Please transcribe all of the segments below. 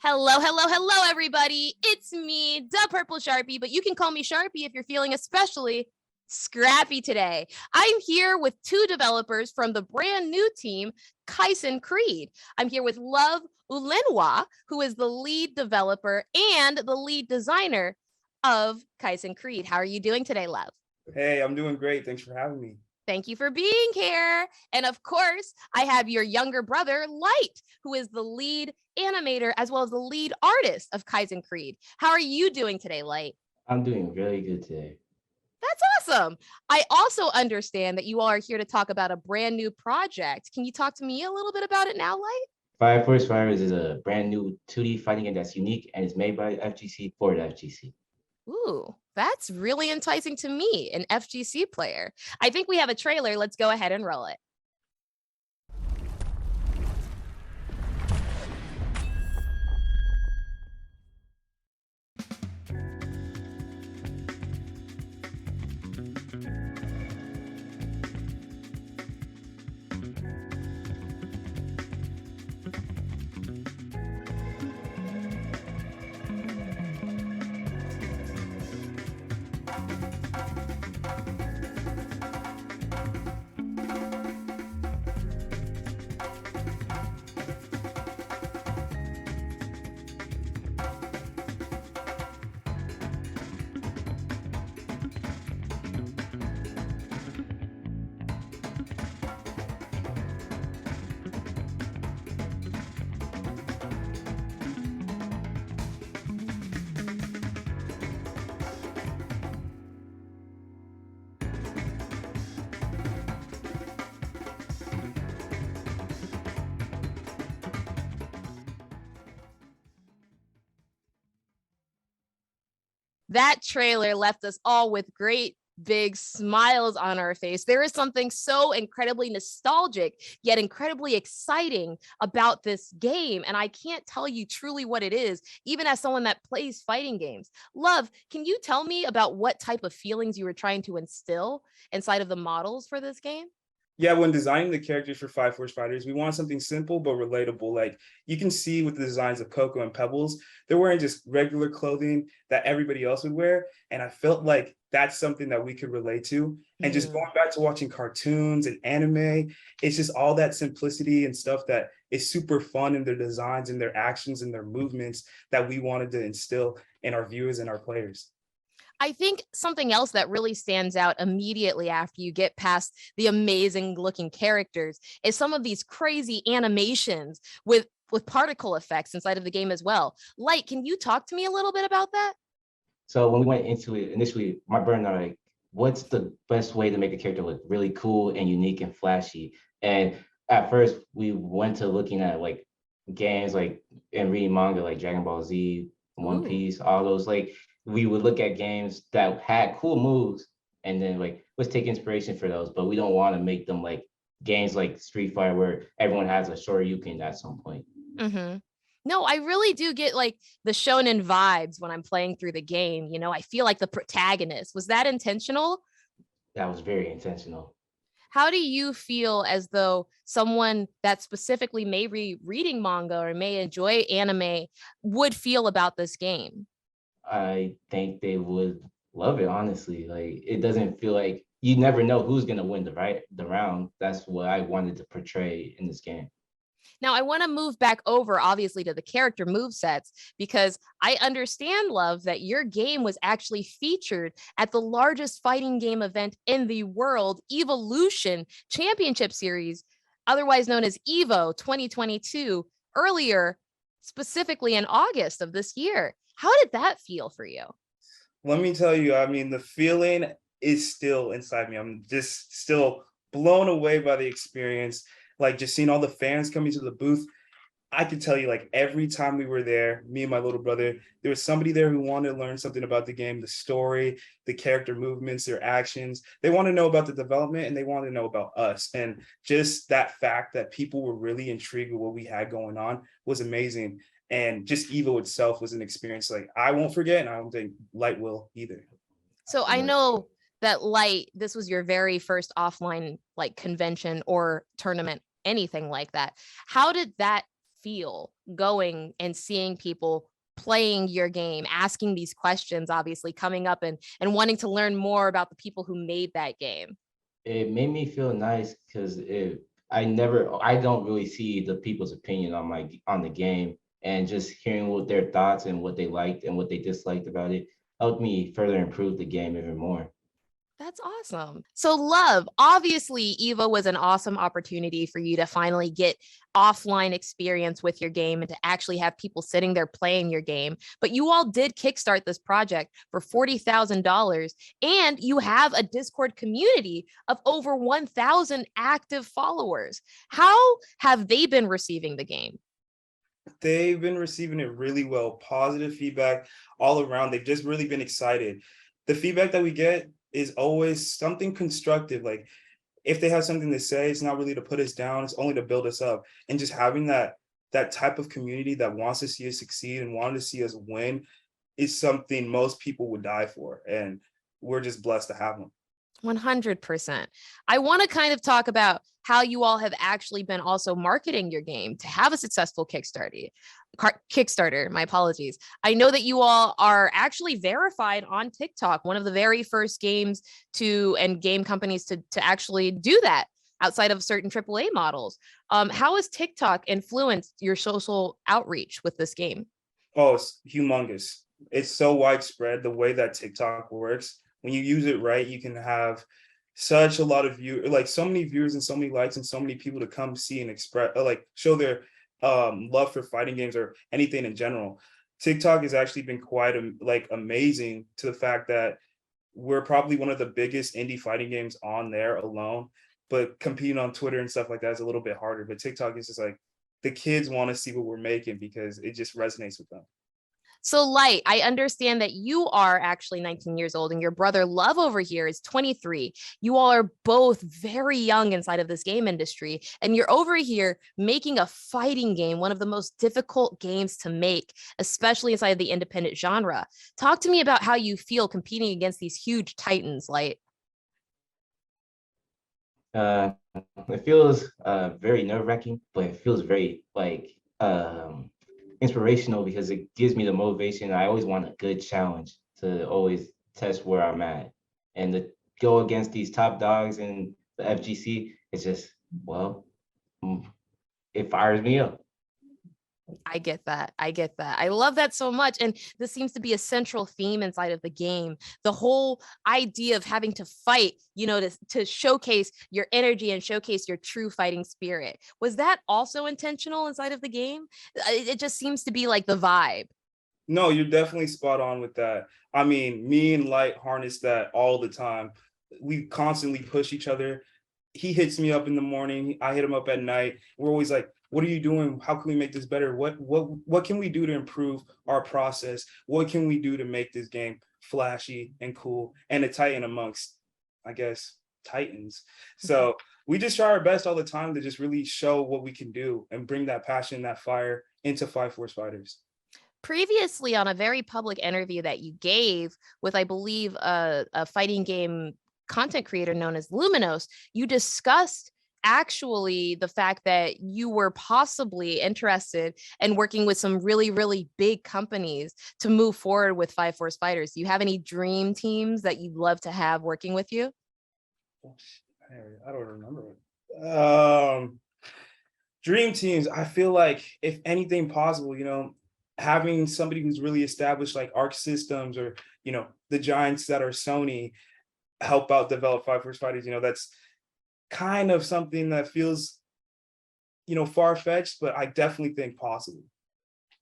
Hello, hello, hello, everybody. It's me, the Purple Sharpie, but you can call me Sharpie if you're feeling especially scrappy today. I'm here with two developers from the brand new team, Kyson Creed. I'm here with Love Ulenwa, who is the lead developer and the lead designer of Kyson Creed. How are you doing today, Love? Hey, I'm doing great. Thanks for having me. Thank you for being here. And of course, I have your younger brother, Light, who is the lead animator as well as the lead artist of Kaizen Creed. How are you doing today, Light? I'm doing really good today. That's awesome. I also understand that you all are here to talk about a brand new project. Can you talk to me a little bit about it now, Light? Fire Force Fighters is a brand new 2D fighting game that's unique and is made by FGC for the FGC. Ooh, that's really enticing to me, an FGC player. I think we have a trailer. Let's go ahead and roll it. That trailer left us all with great big smiles on our face. There is something so incredibly nostalgic, yet incredibly exciting about this game. And I can't tell you truly what it is, even as someone that plays fighting games. Love, can you tell me about what type of feelings you were trying to instill inside of the models for this game? Yeah, when designing the characters for Fire Force Fighters, we want something simple but relatable. Like you can see with the designs of Coco and Pebbles, they're wearing just regular clothing that everybody else would wear. And I felt like that's something that we could relate to. And just going back to watching cartoons and anime, it's just all that simplicity and stuff that is super fun in their designs and their actions and their movements that we wanted to instill in our viewers and our players. I think something else that really stands out immediately after you get past the amazing looking characters is some of these crazy animations with particle effects inside of the game as well. Light, can you talk to me a little bit about that? So when we went into it initially, my brother and I were like, what's the best way to make a character look really cool and unique and flashy? And at first we went to looking at like games like and reading manga like Dragon Ball Z, One Piece, all those like we would look at games that had cool moves and then like let's take inspiration for those, but we don't want to make them like games like Street Fighter where everyone has a Shoryuken at some point. Mm-hmm. No, I really do get like the shonen vibes when I'm playing through the game. You know, I feel like the protagonist. Was that intentional? That was very intentional. How do you feel as though someone that specifically may be reading manga or may enjoy anime would feel about this game? I think they would love it, honestly. Like it doesn't feel like you never know who's gonna win the round. That's what I wanted to portray in this game. Now, I want to move back over, obviously, to the character movesets because I understand, Love, that your game was actually featured at the largest fighting game event in the world, Evolution Championship Series, otherwise known as EVO 2022, earlier, specifically in August of this year. How did that feel for you? Let me tell you, I mean, the feeling is still inside me. I'm just still blown away by the experience. Like just seeing all the fans coming to the booth. I could tell you, like every time we were there, me and my little brother, there was somebody there who wanted to learn something about the game, the story, the character movements, their actions. They want to know about the development and they want to know about us. And just that fact that people were really intrigued with what we had going on was amazing. And just Evo itself was an experience like I won't forget, and I don't think Light will either. So I know that Light, this was your very first offline like convention or tournament, anything like that. How did that feel going and seeing people playing your game, asking these questions, obviously coming up and wanting to learn more about the people who made that game? It made me feel nice because I don't really see the people's opinion on the game, and just hearing what their thoughts and what they liked and what they disliked about it helped me further improve the game even more. That's awesome. So, Love, obviously, Evo was an awesome opportunity for you to finally get offline experience with your game and to actually have people sitting there playing your game. But you all did kickstart this project for $40,000, and you have a Discord community of over 1,000 active followers. How have they been receiving the game? They've been receiving it really well, positive feedback all around. They've just really been excited. The feedback that we get is always something constructive. Like if they have something to say, it's not really to put us down, it's only to build us up. And just having that type of community that wants to see us succeed and wanted to see us win is something most people would die for. And we're just blessed to have them. 100%. I want to kind of talk about how you all have actually been also marketing your game to have a successful Kickstarter. My apologies. I know that you all are actually verified on TikTok, one of the very first games and game companies to actually do that outside of certain AAA models. How has TikTok influenced your social outreach with this game? Oh, it's humongous. It's so widespread the way that TikTok works. When you use it right, you can have such a lot of like so many viewers and so many likes and so many people to come see and express, like show their love for fighting games or anything in general. TikTok has actually been quite like amazing to the fact that we're probably one of the biggest indie fighting games on there alone, but competing on Twitter and stuff like that is a little bit harder. But TikTok is just like the kids want to see what we're making because it just resonates with them. So, Light, I understand that you are actually 19 years old and your brother Love over here is 23. You all are both very young inside of this game industry, and you're over here making a fighting game, one of the most difficult games to make, especially inside of the independent genre. Talk to me about how you feel competing against these huge titans, Light. Uh, it feels very nerve-wracking, but it feels very inspirational because it gives me the motivation. I always want a good challenge to always test where I'm at, and to go against these top dogs in the FGC. It's just it fires me up. I get that. I get that. I love that so much. And this seems to be a central theme inside of the game. The whole idea of having to fight, to showcase your energy and showcase your true fighting spirit. Was that also intentional inside of the game? It just seems to be like the vibe. No, you're definitely spot on with that. I mean, me and Light harness that all the time. We constantly push each other. He hits me up in the morning, I hit him up at night. We're always like, what are you doing? How can we make this better? What can we do to improve our process? What can we do to make this game flashy and cool and a titan amongst, I guess, titans? So we just try our best all the time to just really show what we can do and bring that passion, that fire into Five Force Fighters. Previously, on a very public interview that you gave with, I believe, a fighting game content creator known as Luminos, you discussed actually the fact that you were possibly interested in working with some really, really big companies to move forward with Five Force Fighters. Do you have any dream teams that you'd love to have working with you? I don't remember. Dream teams, I feel like if anything possible, having somebody who's really established like Arc Systems or, the giants that are Sony help out develop Five Force Fighters, that's kind of something that feels, far-fetched, but I definitely think possible.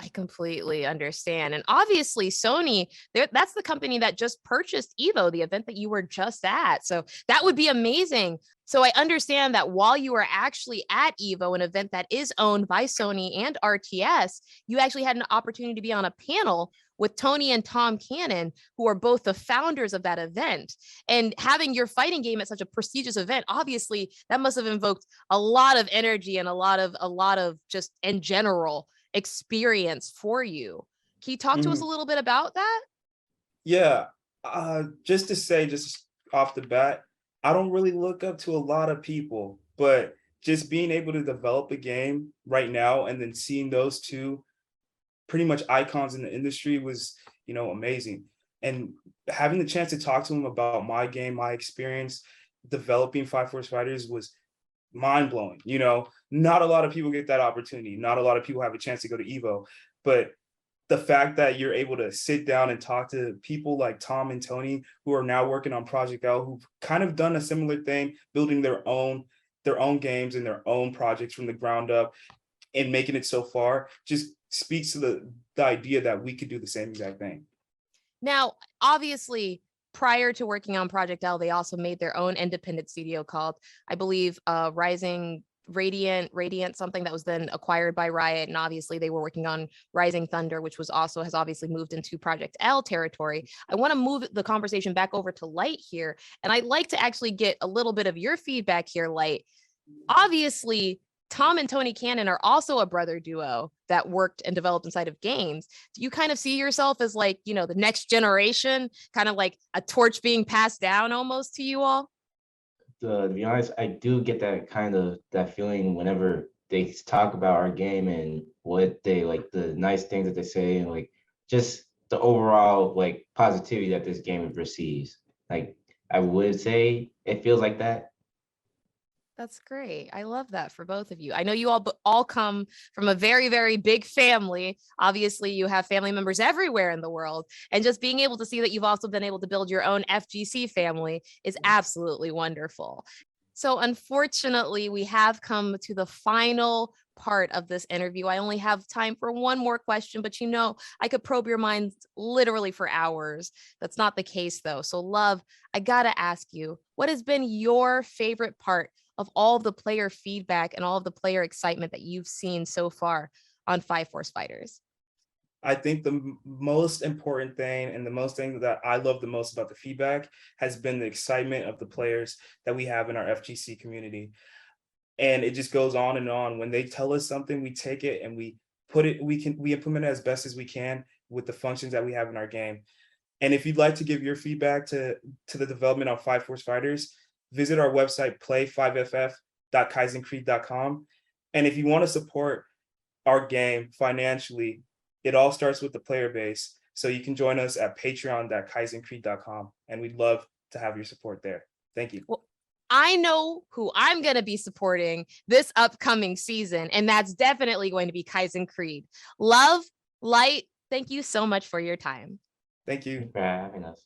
I completely understand. And obviously, Sony, that's the company that just purchased Evo, the event that you were just at. So that would be amazing. So I understand that while you were actually at Evo, an event that is owned by Sony and RTS, you actually had an opportunity to be on a panel with Tony and Tom Cannon, who are both the founders of that event. And having your fighting game at such a prestigious event, obviously, that must have invoked a lot of energy and a lot of just in general experience for you. Can you talk to us a little bit about that? Yeah, just off the bat, I don't really look up to a lot of people, but just being able to develop a game right now and then seeing those two pretty much icons in the industry was, amazing. And having the chance to talk to them about my game, my experience developing Five Force Fighters was mind blowing. Not a lot of people get that opportunity. Not a lot of people have a chance to go to Evo, but the fact that you're able to sit down and talk to people like Tom and Tony, who are now working on Project L, who've kind of done a similar thing, building their own games and their own projects from the ground up and making it so far, just speaks to the idea that we could do the same exact thing. Now, obviously, prior to working on Project L, they also made their own independent studio called, I believe, Rising Radiant, something that was then acquired by Riot. And obviously they were working on Rising Thunder, which has obviously moved into Project L territory. I want to move the conversation back over to Light here. And I'd like to actually get a little bit of your feedback here, Light. Obviously, Tom and Tony Cannon are also a brother duo that worked and developed inside of games. Do you kind of see yourself as like, the next generation, kind of like a torch being passed down almost to you all? To be honest, I do get that feeling whenever they talk about our game and what they like, the nice things that they say, and like just the overall like positivity that this game receives. Like I would say it feels like that. That's great. I love that for both of you. I know you all come from a very, very big family. Obviously, you have family members everywhere in the world. And just being able to see that you've also been able to build your own FGC family is absolutely wonderful. So unfortunately, we have come to the final part of this interview. I only have time for one more question, but I could probe your minds literally for hours. That's not the case though. So Love, I gotta ask you, what has been your favorite part of all of the player feedback and all of the player excitement that you've seen so far on Five Force Fighters? I think the most important thing and the most thing that I love the most about the feedback has been the excitement of the players that we have in our FGC community. And it just goes on and on. When they tell us something, we take it and we implement it as best as we can with the functions that we have in our game. And if you'd like to give your feedback to the development of Five Force Fighters, visit our website, play5ff.kaizencreed.com. And if you want to support our game financially, it all starts with the player base. So you can join us at patreon.kaizencreed.com. And we'd love to have your support there. Thank you. Well, I know who I'm going to be supporting this upcoming season, and that's definitely going to be Kaizen Creed. Love, Light, thank you so much for your time. Thank you. Thanks for having us.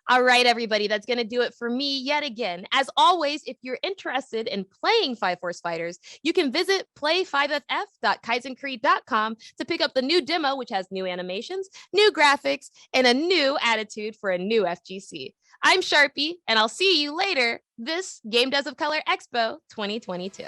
All right, everybody, that's going to do it for me yet again. As always, if you're interested in playing Five Force Fighters, you can visit play5ff.kaizencreed.com to pick up the new demo, which has new animations, new graphics, and a new attitude for a new FGC. I'm Sharpie, and I'll see you later this Game Devs of Color Expo 2022.